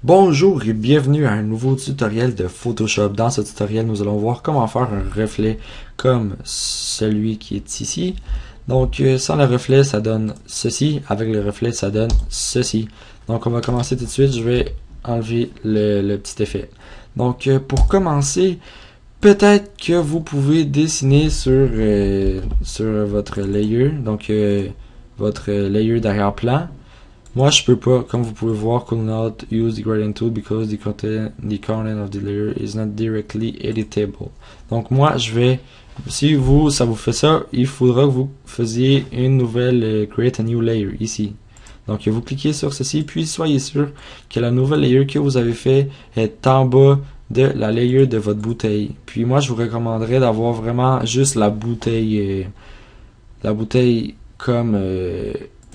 Bonjour et bienvenue à un nouveau tutoriel de Photoshop. Dans ce tutoriel, nous allons voir comment faire un reflet comme celui qui est ici. Donc, sans le reflet, ça donne ceci. Avec le reflet, ça donne ceci. Donc, on va commencer tout de suite. Je vais enlever le petit effet. Donc, pour commencer, peut-être que vous pouvez dessiner sur votre layer. Donc, votre layer d'arrière-plan. Moi, je peux pas, comme vous pouvez voir, could not use the gradient tool because the content of the layer is not directly editable. Donc, moi, je vais, si ça vous fait ça, il faudra que vous faisiez une nouvelle, create a new layer, ici. Donc, vous cliquez sur ceci, puis soyez sûr que la nouvelle layer que vous avez fait est en bas de la layer de votre bouteille. Puis, moi, je vous recommanderais d'avoir vraiment juste la bouteille comme,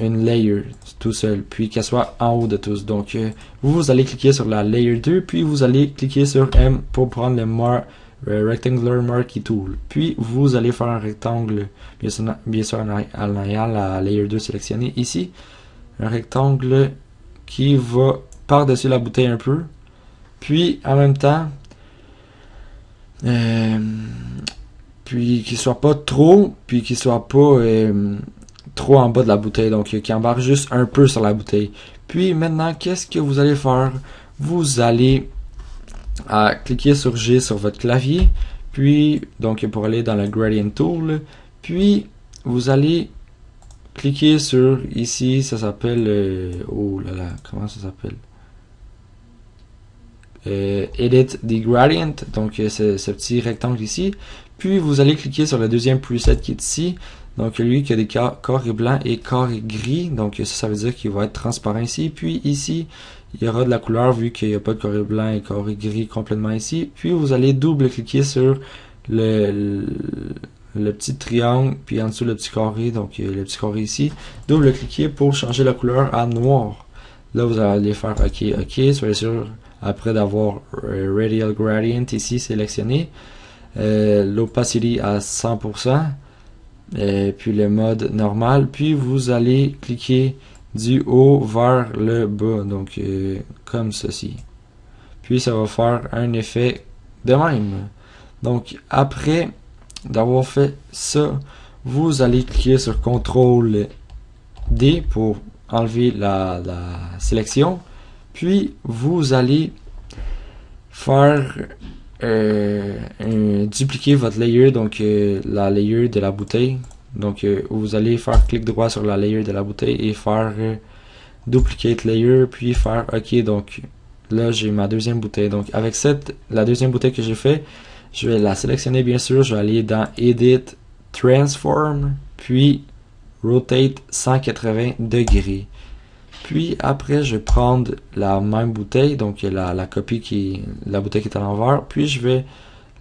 une layer tout seul, puis qu'elle soit en haut de tous. Donc, vous allez cliquer sur la layer 2, puis vous allez cliquer sur M pour prendre le Rectangular Marquee Tool. Puis, vous allez faire un rectangle, bien sûr en ayant la layer 2 sélectionnée ici. Un rectangle qui va par-dessus la bouteille un peu. Puis, en même temps, puis qu'il soit pas trop, puis qu'il soit pas trop en bas de la bouteille, donc qui embarque juste un peu sur la bouteille. Puis maintenant, qu'est-ce que vous allez faire? Vous allez cliquer sur G sur votre clavier, puis donc pour aller dans le Gradient Tool, puis vous allez cliquer sur ici, ça s'appelle oh là là, comment ça s'appelle? Edit the Gradient, donc ce petit rectangle ici. Puis vous allez cliquer sur le deuxième preset qui est ici. Donc lui qui a des carrés blancs et carrés gris. Donc ça veut dire qu'il va être transparent ici. Puis ici, il y aura de la couleur vu qu'il n'y a pas de carré blanc et carré gris complètement ici. Puis vous allez double-cliquer sur le petit triangle, puis en dessous le petit carré, donc le petit carré ici. Double-cliquer pour changer la couleur à noir. Là, vous allez faire OK. Soyez sûr, après d'avoir Radial Gradient ici sélectionné. L'opacity à 100%. Puis le mode normal, puis vous allez cliquer du haut vers le bas, donc comme ceci. Puis ça va faire un effet de même. Donc après d'avoir fait ça, vous allez cliquer sur CTRL D pour enlever la sélection, puis vous allez faire dupliquer votre layer, donc la layer de la bouteille. Donc vous allez faire clic droit sur la layer de la bouteille et faire duplicate layer, puis faire OK. Donc là j'ai ma deuxième bouteille. Donc avec la deuxième bouteille que j'ai fait, je vais la sélectionner bien sûr. Je vais aller dans Edit, Transform, puis Rotate 180 degrés. Puis après, je vais prendre la même bouteille, donc la copie la bouteille qui est à l'envers, puis je vais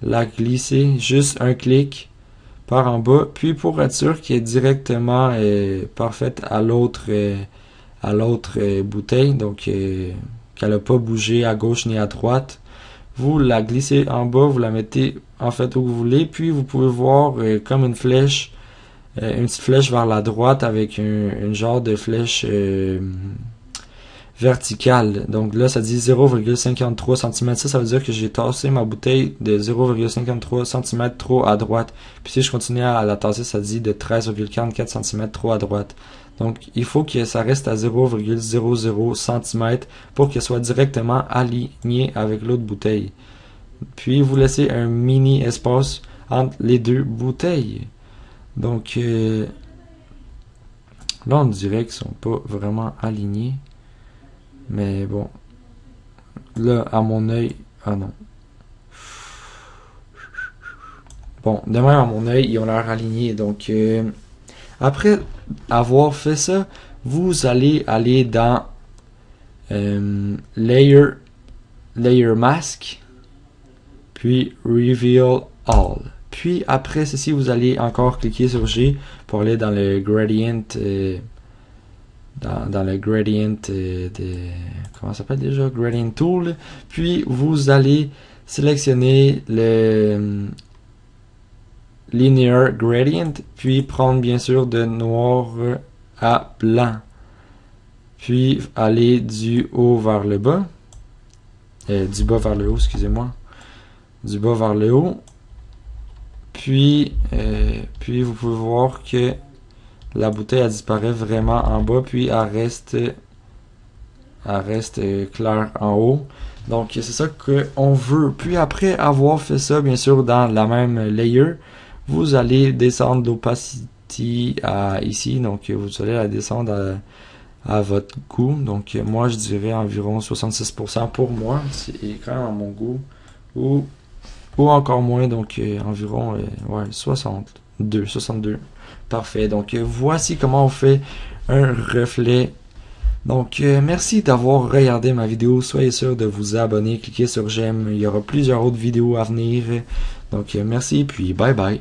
la glisser juste un clic par en bas, puis pour être sûr qu'elle est directement parfaite à l'autre bouteille, donc qu'elle n'a pas bougé à gauche ni à droite, vous la glissez en bas, vous la mettez en fait où vous voulez, puis vous pouvez voir comme une flèche, une petite flèche vers la droite avec un genre de flèche verticale. Donc là, ça dit 0,53 cm. Ça veut dire que j'ai tassé ma bouteille de 0,53 cm trop à droite. Puis si je continue à la tasser, ça dit de 13,44 cm trop à droite. Donc il faut que ça reste à 0,00 cm pour qu'elle soit directement alignée avec l'autre bouteille. Puis vous laissez un mini espace entre les deux bouteilles. Donc là on dirait qu'ils sont pas vraiment alignés, mais bon, là à mon œil, ah non, bon, de même à mon œil ils ont l'air alignés. Donc après avoir fait ça, vous allez aller dans layer mask, puis reveal all. Puis après ceci, vous allez encore cliquer sur G pour aller dans le gradient, dans le gradient comment ça s'appelle déjà? Gradient Tool. Puis vous allez sélectionner le Linear Gradient, puis prendre bien sûr de noir à blanc. Puis aller du haut vers le bas. du bas vers le haut, excusez-moi. Du bas vers le haut. Puis vous pouvez voir que la bouteille elle disparaît vraiment en bas, puis elle reste claire en haut. Donc c'est ça qu'on veut. Puis après avoir fait ça, bien sûr, dans la même layer, vous allez descendre l'opacity ici. Donc vous allez la descendre à votre goût. Donc moi je dirais environ 66% pour moi. C'est quand même à mon goût. Ou encore moins, donc environ ouais, 62. Parfait. Donc voici comment on fait un reflet. Donc merci d'avoir regardé ma vidéo. Soyez sûr de vous abonner, cliquez sur j'aime. Il y aura plusieurs autres vidéos à venir. Donc merci, puis bye bye.